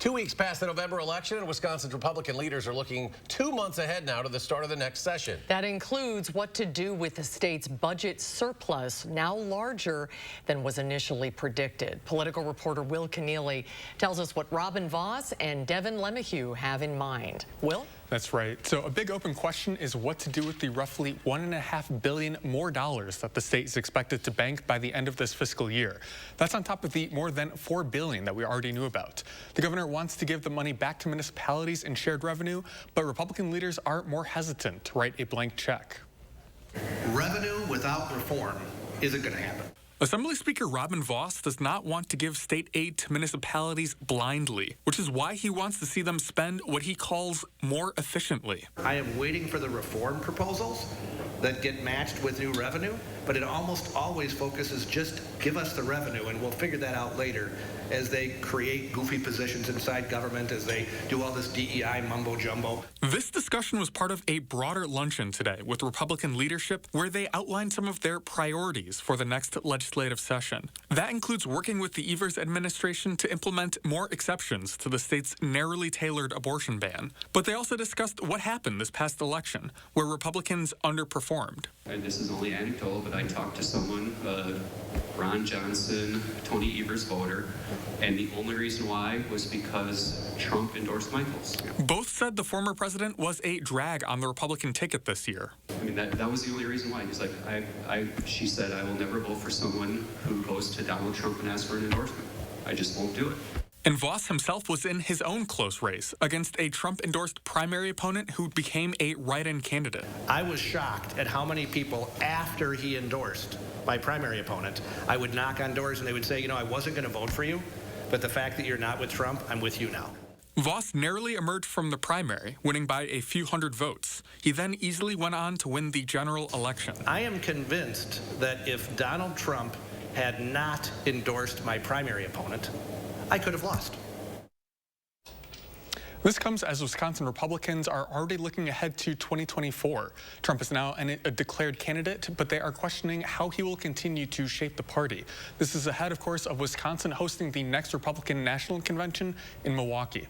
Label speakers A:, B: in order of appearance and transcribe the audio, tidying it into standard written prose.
A: 2 weeks past the November election, and Wisconsin's Republican leaders are looking 2 months ahead now to the start of the next session.
B: That includes what to do with the state's budget surplus, now larger than was initially predicted. Political reporter Will Keneally tells us what Robin Vos and Devin Lemahue have in mind. Will?
C: That's right. So a big open question is what to do with the roughly $1.5 billion more that the state is expected to bank by the end of this fiscal year. That's on top of the more than $4 billion that we already knew about. The governor wants to give the money back to municipalities in shared revenue, but Republican leaders are more hesitant to write a blank check.
D: Revenue without reform isn't going to happen.
C: Assembly Speaker Robin Vos does not want to give state aid to municipalities blindly, which is why he wants to see them spend what he calls more efficiently.
D: I am waiting for the reform proposals that get matched with new revenue, but it almost always focuses just give us the revenue and we'll figure that out later as they create goofy positions inside government, as they do all this DEI mumbo jumbo.
C: This discussion was part of a broader luncheon today with Republican leadership where they outlined some of their priorities for the next legislative session. That includes working with the Evers administration to implement more exceptions to the state's narrowly tailored abortion ban. But they also discussed what happened this past election, where Republicans underperformed.
E: And this is only anecdotal, but I talked to someone, Ron Johnson, Tony Evers voter, and the only reason why was because Trump endorsed Michaels.
C: Both said the former president was a drag on the Republican ticket this year.
E: I mean, that was the only reason why. He's like, she said, I will never vote for someone who goes to Donald Trump and asks for an endorsement. I just won't do it.
C: And Vos himself was in his own close race against a Trump-endorsed primary opponent who became a write-in candidate.
D: I was shocked at how many people, after he endorsed my primary opponent, I would knock on doors and they would say, you know, I wasn't going to vote for you, but the fact that you're not with Trump, I'm with you now.
C: Vos narrowly emerged from the primary, winning by a few hundred votes. He then easily went on to win the general election.
D: I am convinced that if Donald Trump had not endorsed my primary opponent, I could have lost.
C: This comes as Wisconsin Republicans are already looking ahead to 2024. Trump is now a declared candidate, but they are questioning how he will continue to shape the party. This is ahead, of course, of Wisconsin hosting the next Republican National Convention in Milwaukee.